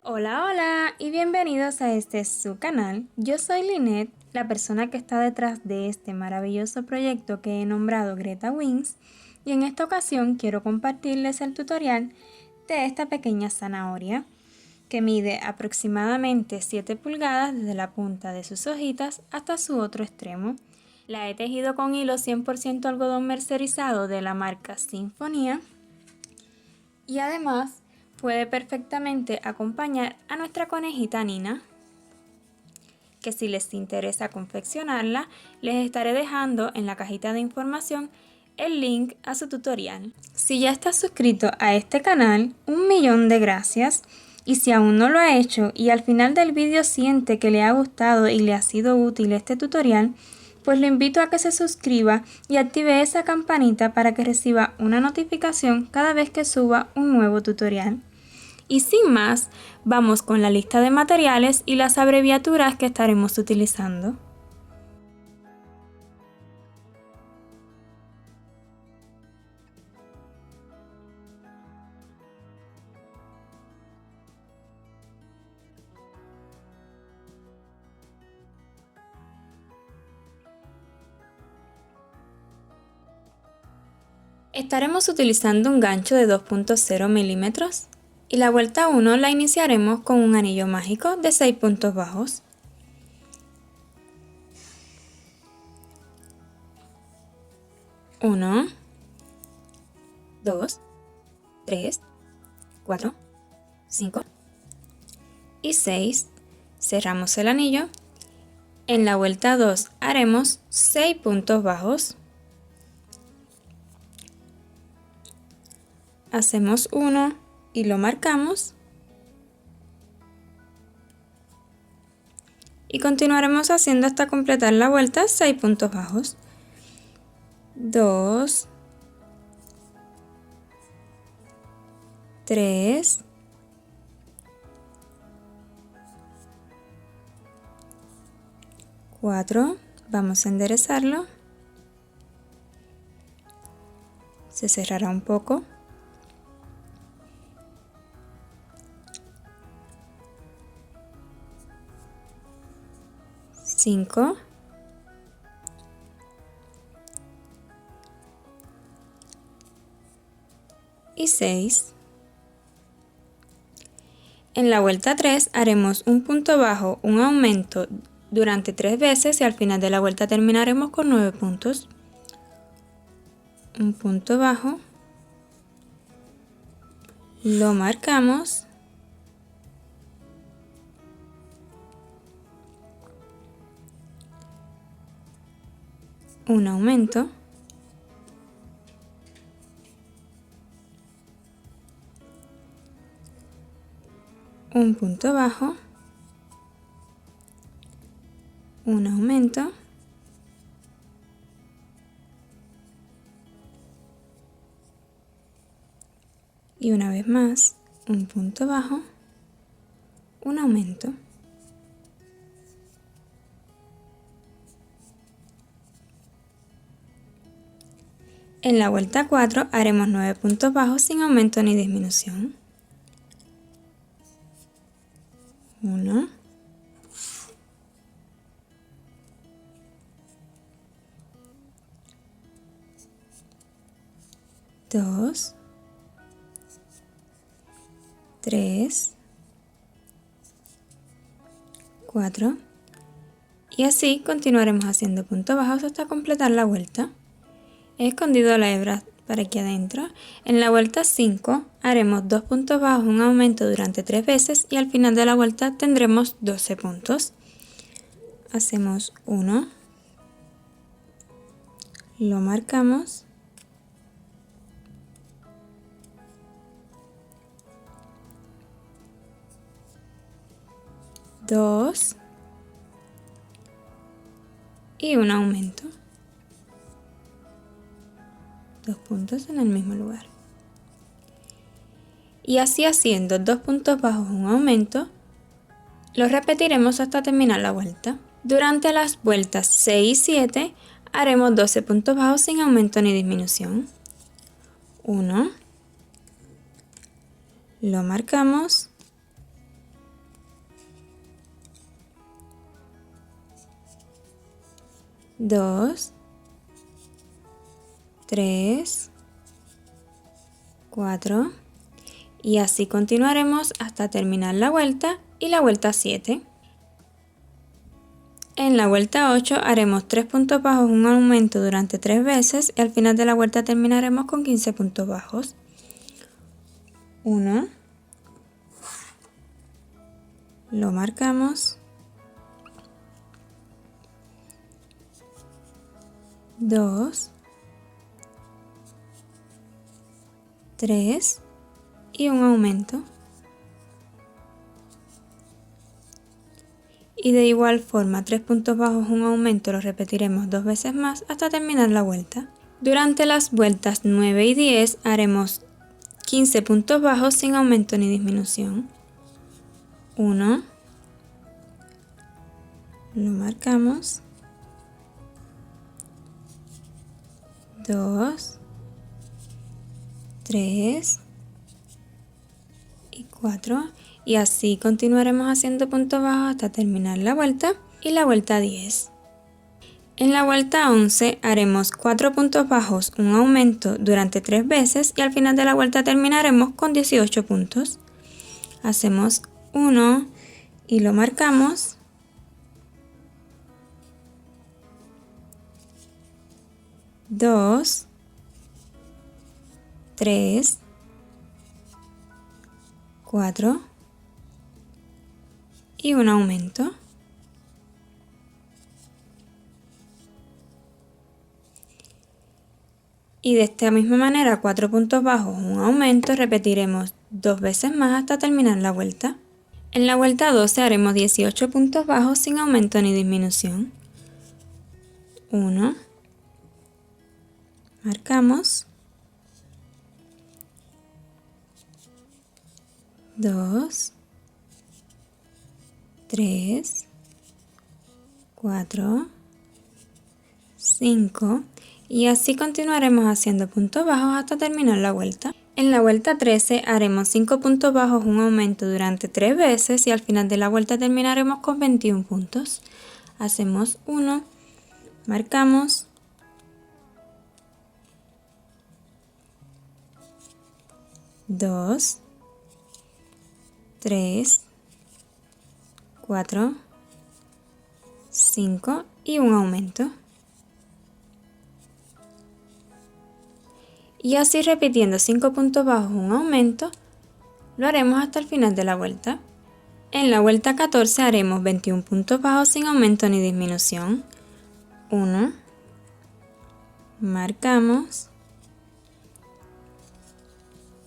Hola, hola y bienvenidos a su canal. Yo soy Lynette, la persona que está detrás de este maravilloso proyecto que he nombrado Greta Wings, y en esta ocasión quiero compartirles el tutorial de esta pequeña zanahoria que mide aproximadamente 7 pulgadas desde la punta de sus hojitas hasta su otro extremo. La he tejido con hilo 100% algodón mercerizado de la marca Sinfonía y además puede perfectamente acompañar a nuestra conejita Nina, que si les interesa confeccionarla, les estaré dejando en la cajita de información el link a su tutorial. Si ya estás suscrito a este canal, 1.000.000 de gracias. Y si aún no lo ha hecho y al final del vídeo siente que le ha gustado y le ha sido útil este tutorial, pues lo invito a que se suscriba y active esa campanita para que reciba una notificación cada vez que suba un nuevo tutorial. Y sin más, vamos con la lista de materiales y las abreviaturas que estaremos utilizando. Estaremos utilizando un gancho de 2.0 milímetros y la vuelta 1 la iniciaremos con un anillo mágico de 6 puntos bajos. Uno, 2, 3, 4, 5 y 6. Cerramos el anillo. En la vuelta 2 haremos 6 puntos bajos. Hacemos uno y lo marcamos. Y continuaremos haciendo hasta completar la vuelta 6 puntos bajos. 2, 3, 4, vamos a enderezarlo, se cerrará un poco, 5, 6. En la vuelta 3 haremos un punto bajo, un aumento durante 3 veces y al final de la vuelta terminaremos con 9 puntos. Un punto bajo, lo marcamos, un aumento, un punto bajo, un aumento, y una vez más un punto bajo, un aumento. En la vuelta 4 haremos 9 puntos bajos sin aumento ni disminución. 1, 2, 3, 4 y así continuaremos haciendo puntos bajos hasta completar la vuelta. He escondido la hebra para aquí adentro. En la vuelta 5 haremos 2 puntos bajos, un aumento durante 3 veces y al final de la vuelta tendremos 12 puntos. Hacemos 1, lo marcamos, 2 y un aumento. 2 puntos en el mismo lugar. Y así haciendo 2 puntos bajos, un aumento, lo repetiremos hasta terminar la vuelta. Durante las vueltas 6 y 7 haremos 12 puntos bajos sin aumento ni disminución. 1, lo marcamos, 2, 3, 4 y así continuaremos hasta terminar la vuelta y la vuelta 7. En la vuelta 8 haremos 3 puntos bajos, un aumento durante 3 veces y al final de la vuelta terminaremos con 15 puntos bajos. 1, lo marcamos, 2, 3 y un aumento. Y de igual forma 3 puntos bajos, un aumento, lo repetiremos 2 veces más hasta terminar la vuelta. Durante las vueltas 9 y 10 haremos 15 puntos bajos sin aumento ni disminución. 1, lo marcamos, 2, 3 y 4 y así continuaremos haciendo puntos bajos hasta terminar la vuelta y la vuelta 10. En la vuelta 11 haremos 4 puntos bajos, un aumento durante 3 veces y al final de la vuelta terminaremos con 18 puntos. Hacemos 1 y lo marcamos, 2, 3, 4 y un aumento. Y de esta misma manera 4 puntos bajos, un aumento, repetiremos 2 veces más hasta terminar la vuelta. En la vuelta 12 haremos 18 puntos bajos sin aumento ni disminución. 1, marcamos, 2, 3, 4, 5 y así continuaremos haciendo puntos bajos hasta terminar la vuelta. En la vuelta 13 haremos 5 puntos bajos, un aumento durante 3 veces y al final de la vuelta terminaremos con 21 puntos. Hacemos 1, marcamos, 2, 3, 4, 5 y un aumento. Y así repitiendo 5 puntos bajos, un aumento, lo haremos hasta el final de la vuelta. En la vuelta 14 haremos 21 puntos bajos sin aumento ni disminución. 1, marcamos,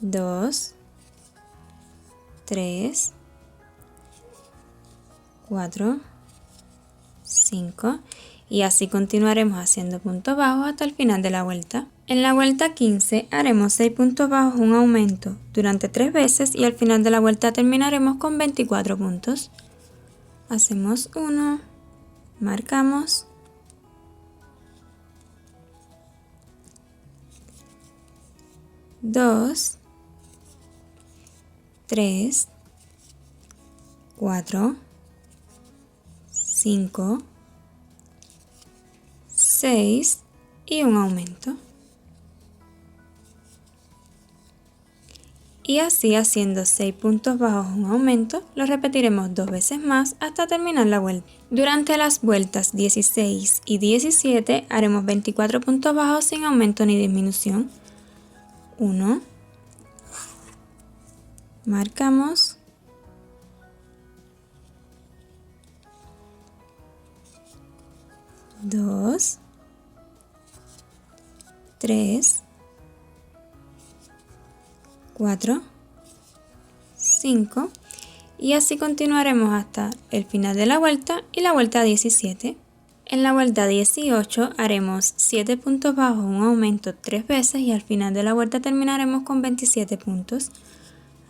2, 3, 4, 5 y así continuaremos haciendo puntos bajos hasta el final de la vuelta. En la vuelta 15 haremos 6 puntos bajos, un aumento durante 3 veces y al final de la vuelta terminaremos con 24 puntos. Hacemos 1, marcamos, 2, 3, 4, 5, 6 y un aumento. Y así haciendo 6 puntos bajos, un aumento, lo repetiremos 2 veces más hasta terminar la vuelta. Durante las vueltas 16 y 17 haremos 24 puntos bajos sin aumento ni disminución. 1, marcamos, 2, 3, 4, 5 y así continuaremos hasta el final de la vuelta y la vuelta 17. En la vuelta 18 haremos 7 puntos bajos, un aumento 3 veces y al final de la vuelta terminaremos con 27 puntos.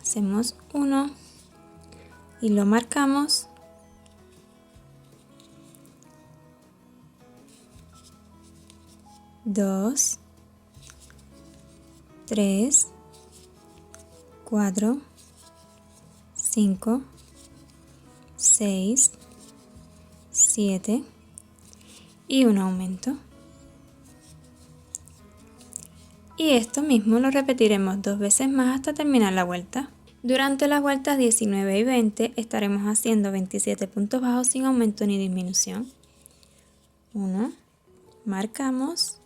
Hacemos 1 y lo marcamos, 2, 3, 4, 5, 6, 7 y un aumento. Y esto mismo lo repetiremos 2 veces más hasta terminar la vuelta. Durante las vueltas 19 y 20 estaremos haciendo 27 puntos bajos sin aumento ni disminución. 1, marcamos,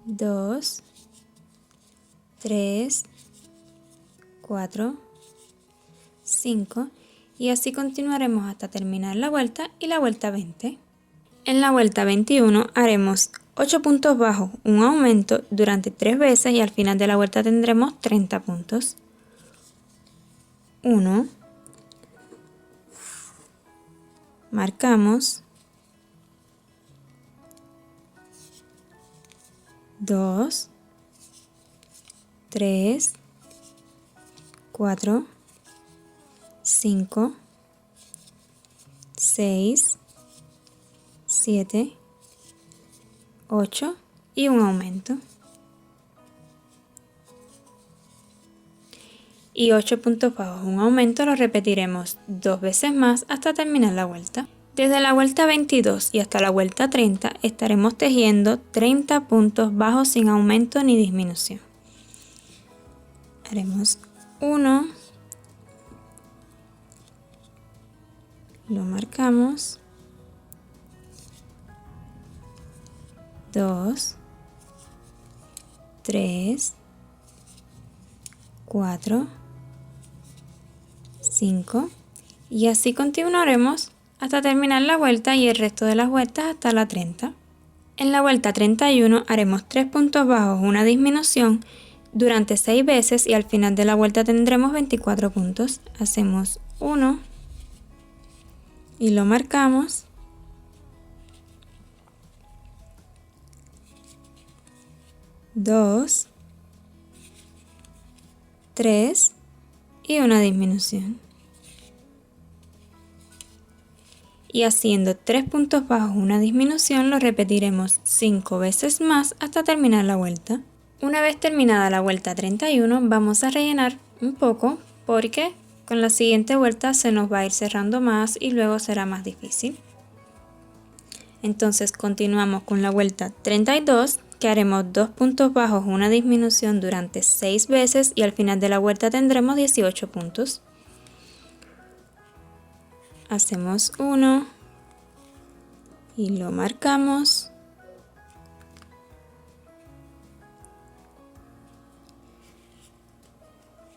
2, 3, 4, 5 y así continuaremos hasta terminar la vuelta y la vuelta 20. En la vuelta 21 haremos 8 puntos bajos, un aumento durante 3 veces y al final de la vuelta tendremos 30 puntos. 1, marcamos, 2, 3, 4, 5, 6, 7, 8 y un aumento. Y 8 puntos bajos, un aumento lo repetiremos 2 veces más hasta terminar la vuelta. Desde la vuelta 22 y hasta la vuelta 30 estaremos tejiendo 30 puntos bajos sin aumento ni disminución. Haremos 1, lo marcamos, 2, 3, 4, 5 y así continuaremos hasta terminar la vuelta y el resto de las vueltas hasta la 30. En la vuelta 31 haremos 3 puntos bajos, una disminución durante 6 veces y al final de la vuelta tendremos 24 puntos. Hacemos 1 y lo marcamos, 2, 3 y una disminución. Y haciendo 3 puntos bajos, una disminución, lo repetiremos 5 veces más hasta terminar la vuelta. Una vez terminada la vuelta 31, vamos a rellenar un poco porque con la siguiente vuelta se nos va a ir cerrando más y luego será más difícil. Entonces continuamos con la vuelta 32, que haremos 2 puntos bajos, una disminución durante 6 veces y al final de la vuelta tendremos 18 puntos. Hacemos 1 y lo marcamos,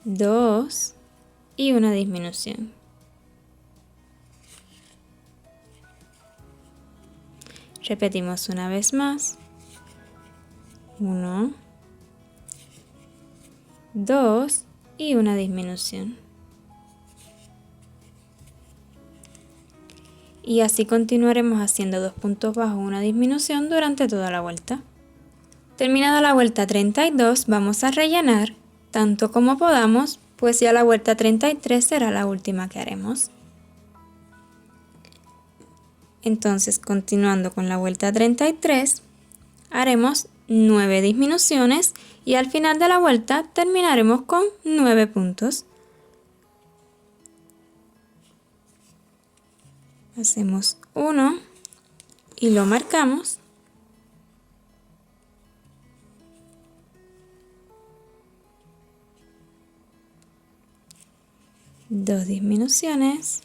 2 y una disminución. Repetimos una vez más, 1, 2 y una disminución. Y así continuaremos haciendo 2 puntos bajos, una disminución durante toda la vuelta. Terminada la vuelta 32, vamos a rellenar tanto como podamos, pues ya la vuelta 33 será la última que haremos. Entonces, continuando con la vuelta 33, haremos 9 disminuciones y al final de la vuelta terminaremos con 9 puntos. Hacemos 1 y lo marcamos, 2 disminuciones,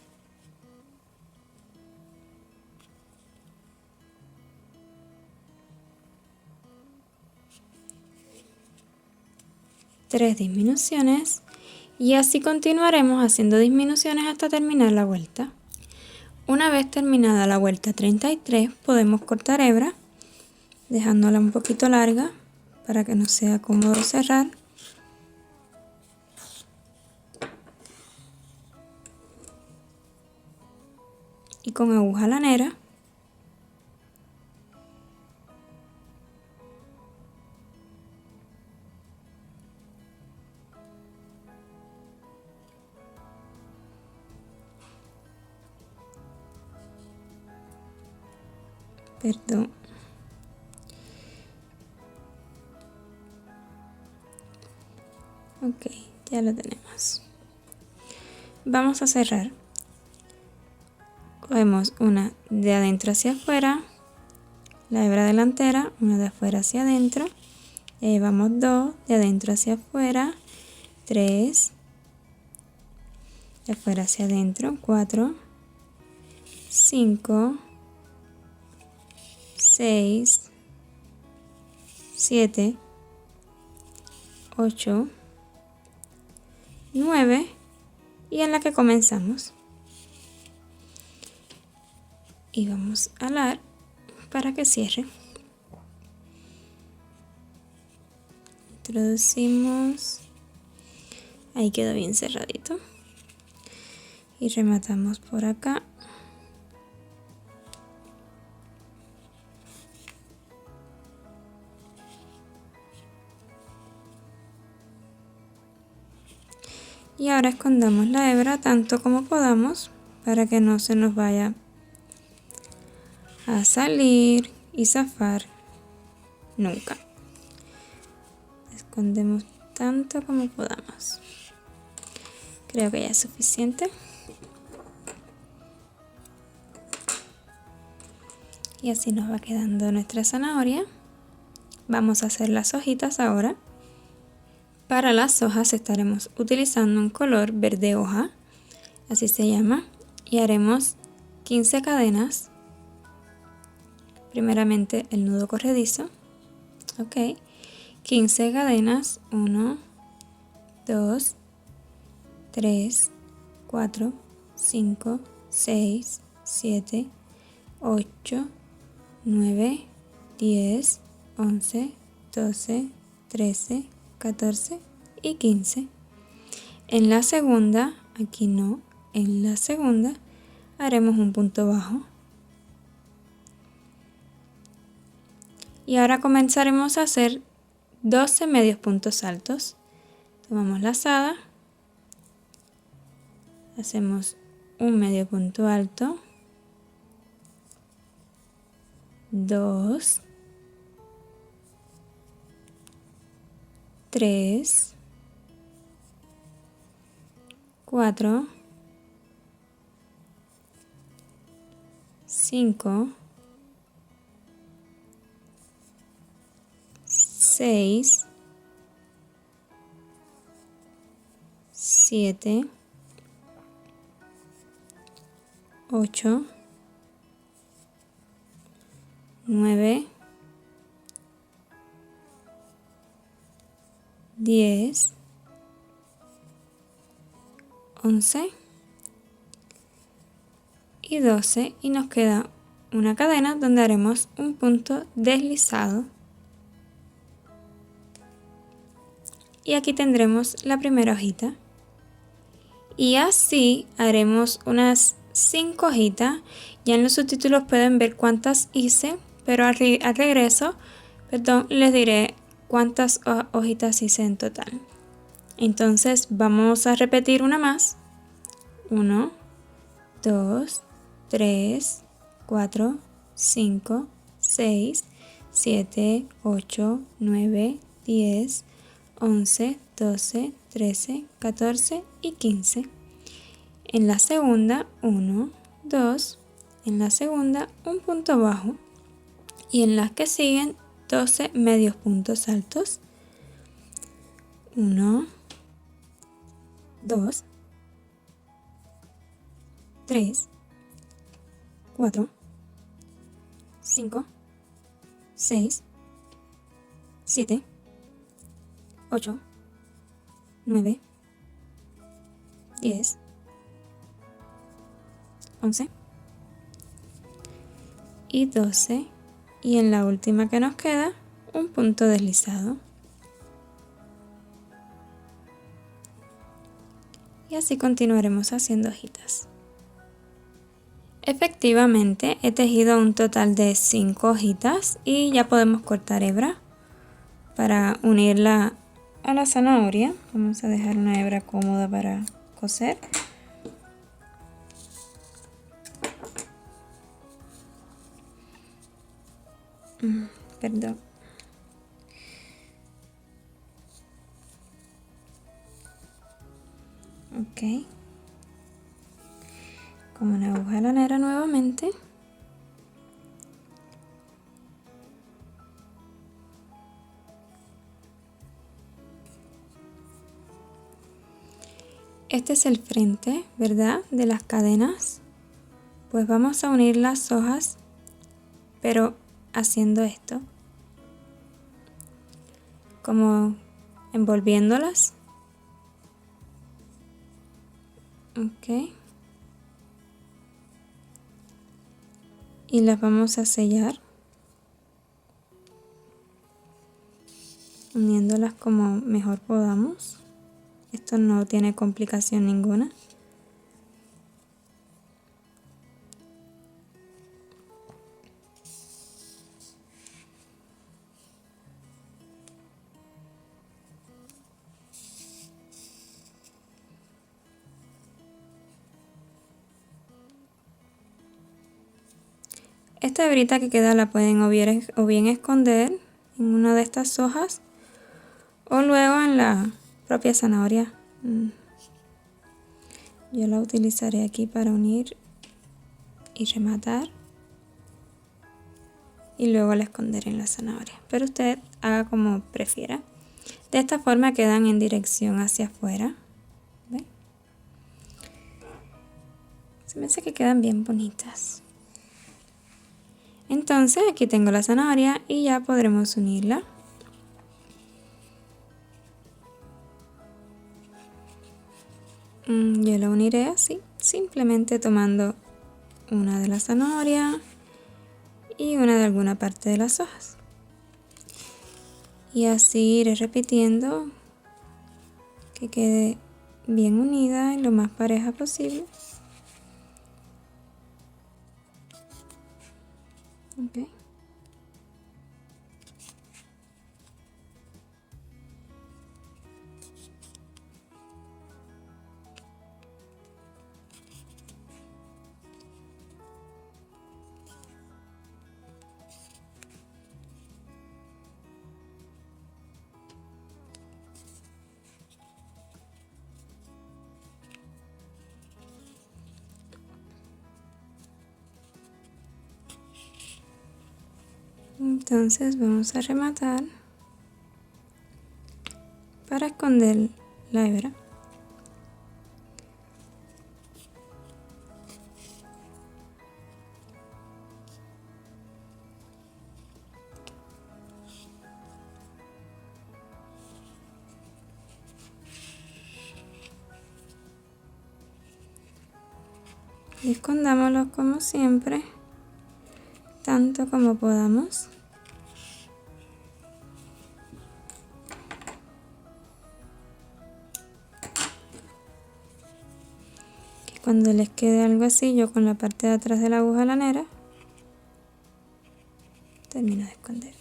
3 disminuciones y así continuaremos haciendo disminuciones hasta terminar la vuelta. Una vez terminada la vuelta 33 podemos cortar hebra dejándola un poquito larga para que nos sea cómodo cerrar. Y con aguja lanera ok, ya lo tenemos. Vamos a cerrar Cogemos una de adentro hacia afuera, la hebra delantera, una de afuera hacia adentro, y ahí vamos 2 de adentro hacia afuera, 3 de afuera hacia adentro, 4, 5, 6, 7, 8, 9 y en la que comenzamos. Y vamos a alar para que cierre. Introducimos, ahí quedó bien cerradito. Y rematamos por acá. Y ahora escondamos la hebra tanto como podamos para que no se nos vaya a salir y zafar nunca. Escondemos tanto como podamos. Creo que ya es suficiente. Y así nos va quedando nuestra zanahoria. Vamos a hacer las hojitas ahora. Para las hojas estaremos utilizando un color verde hoja, así se llama, y haremos 15 cadenas. Primeramente el nudo corredizo, ok, 15 cadenas, 1, 2, 3, 4, 5, 6, 7, 8, 9, 10, 11, 12, 13, 14 y 15. En la segunda, aquí no, en la segunda haremos un punto bajo. Y ahora comenzaremos a hacer 12 medios puntos altos. Tomamos la lazada, hacemos un medio punto alto, 2, 3, 4, 5, 6, 7, 8, 9, 10, 11 y 12 y nos queda una cadena donde haremos un punto deslizado. Y aquí tendremos la primera hojita. Y así haremos unas 5 hojitas. Ya en los subtítulos pueden ver cuántas hice, pero al regreso, les diré cuántas hojitas hice en total. Entonces vamos a repetir una más. 1, 2, 3, 4, 5, 6, 7, 8, 9, 10, 11, 12, 13, 14 y 15. En la segunda, 1, 2. En la segunda, un punto bajo. Y en las que siguen, 12 medios puntos altos. 1, 2, 3, 4, 5, 6, 7, 8, 9, 10, 11 y 12. Y en la última que nos queda, un punto deslizado. Y así continuaremos haciendo hojitas. Efectivamente he tejido un total de 5 hojitas y ya podemos cortar hebra para unirla a la zanahoria. Vamos a dejar una hebra cómoda para coser. Perdón. Ok. Con una aguja lanera nueva este es el frente, ¿verdad? De las cadenas. Pues vamos a unir las hojas, pero haciendo esto, como envolviéndolas. Ok. Y las vamos a sellar, uniéndolas como mejor podamos. Esto no tiene complicación ninguna. Esta hebrita que queda la pueden o bien esconder en una de estas hojas o luego en la propia zanahoria. Yo la utilizaré aquí para unir y rematar y luego la esconderé en la zanahoria, pero usted haga como prefiera. De esta forma quedan en dirección hacia afuera. ¿Ven? Se me hace que quedan bien bonitas. Entonces aquí tengo la zanahoria y ya podremos unirla. Yo la uniré así, simplemente tomando una de la zanahoria y una de alguna parte de las hojas. Y así iré repitiendo que quede bien unida y lo más pareja posible. Okay. Entonces vamos a rematar para esconder la hebra. Y escondámoslo como siempre, tanto como podamos. Que cuando les quede algo así, yo con la parte de atrás de la aguja lanera termino de esconder.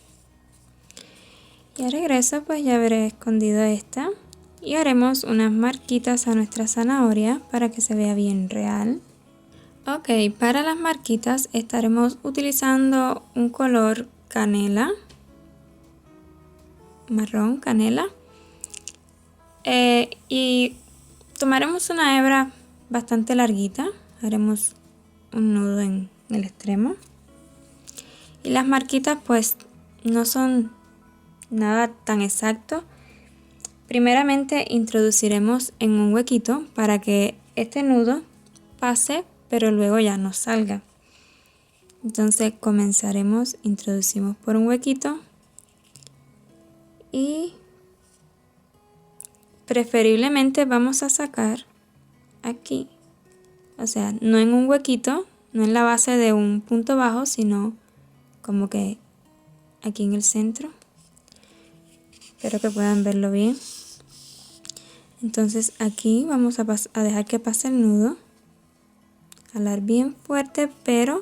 Y al regreso pues ya habré escondido esta y haremos unas marquitas a nuestra zanahoria para que se vea bien real. Ok, para las marquitas estaremos utilizando un color canela, marrón canela, y tomaremos una hebra bastante larguita, haremos un nudo en el extremo y las marquitas pues no son nada tan exacto. Primeramente introduciremos en un huequito para que este nudo pase pero luego ya no salga. Entonces comenzaremos, introducimos por un huequito y preferiblemente vamos a sacar aquí, o sea, no en un huequito, no en la base de un punto bajo, sino como que aquí en el centro. Espero que puedan verlo bien. Entonces aquí vamos a dejar que pase el nudo, jalar bien fuerte pero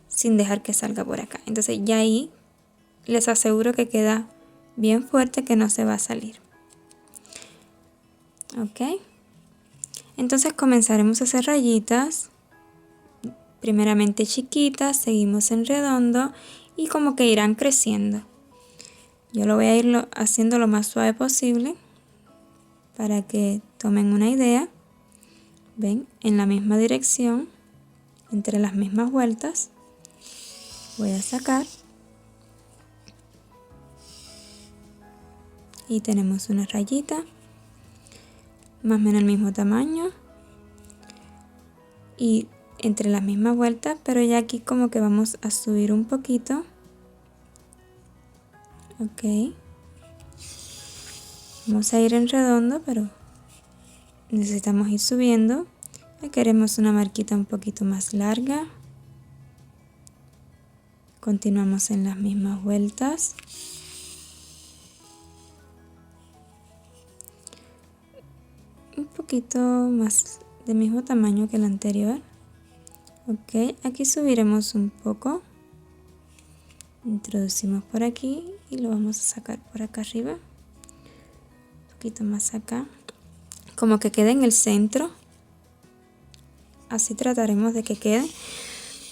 sin dejar que salga por acá. Entonces ya ahí les aseguro que queda bien fuerte, que no se va a salir. Ok, entonces comenzaremos a hacer rayitas, primeramente chiquitas, seguimos en redondo y como que irán creciendo. Yo lo voy a ir haciendo lo más suave posible para que tomen una idea. Ven, en la misma dirección, entre las mismas vueltas, voy a sacar y tenemos una rayita. más o menos el mismo tamaño y entre las mismas vueltas, pero ya aquí como que vamos a subir un poquito. Ok, vamos a ir en redondo, pero necesitamos ir subiendo. Ya queremos una marquita un poquito más larga. Continuamos en las mismas vueltas. Un poquito más del mismo tamaño que el anterior. Ok, aquí subiremos un poco. Introducimos por aquí y lo vamos a sacar por acá arriba. Un poquito más acá. Como que quede en el centro. Así trataremos de que quede.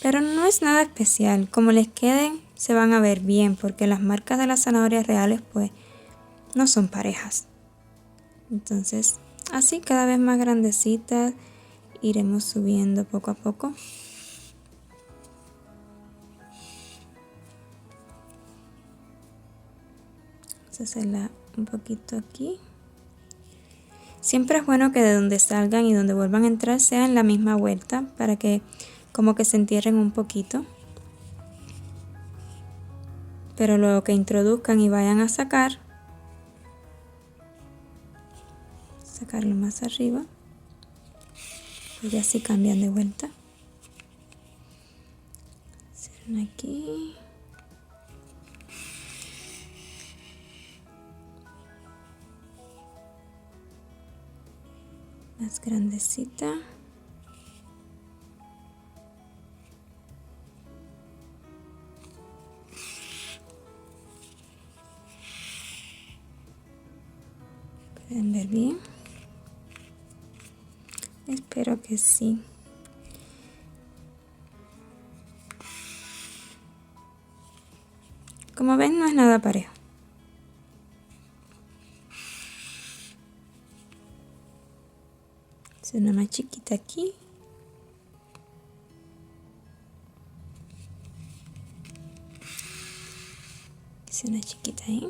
Pero no es nada especial. Como les queden, se van a ver bien, porque las marcas de las zanahorias reales pues no son parejas. Entonces, así cada vez más grandecitas, iremos subiendo poco a poco. Vamos a hacerla un poquito aquí. Siempre es bueno que de donde salgan y donde vuelvan a entrar sea en la misma vuelta, para que como que se entierren un poquito. Pero luego que introduzcan y vayan a sacarlo más arriba, pues ya sí cambian de vuelta. Cierran aquí. Más grandecita. ¿Pueden ver bien? Espero que sí. Como ven, no es nada parejo. Es una más chiquita aquí. Es una chiquita ahí.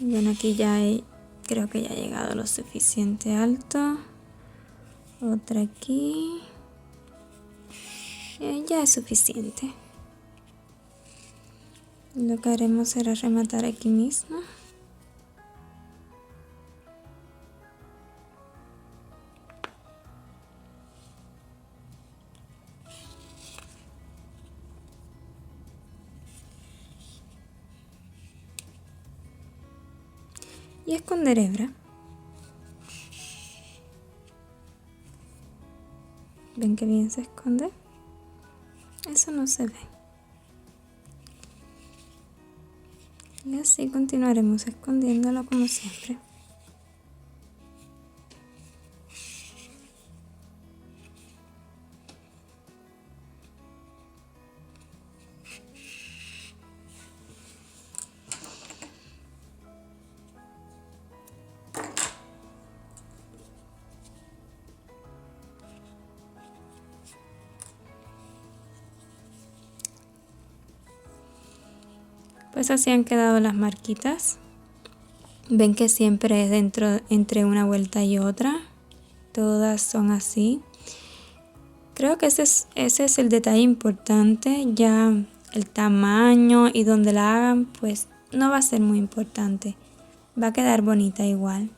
Bueno, aquí ya creo que ya ha llegado lo suficiente alto. Otra aquí. Ya es suficiente. Lo que haremos será rematar aquí mismo. Y esconder hebra. ¿Ven que bien se esconde? Eso no se ve. Y así continuaremos escondiéndolo como siempre. Pues así han quedado las marquitas. Ven que siempre es entre una vuelta y otra. Todas son así. Creo que ese es el detalle importante. Ya el tamaño y donde la hagan pues no va a ser muy importante. Va a quedar bonita igual.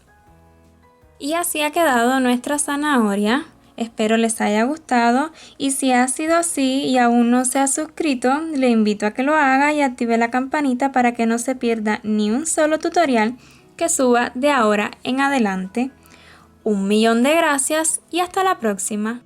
Y así ha quedado nuestra zanahoria. Espero les haya gustado y si ha sido así y aún no se ha suscrito, le invito a que lo haga y active la campanita para que no se pierda ni un solo tutorial que suba de ahora en adelante. 1.000.000 de gracias y hasta la próxima.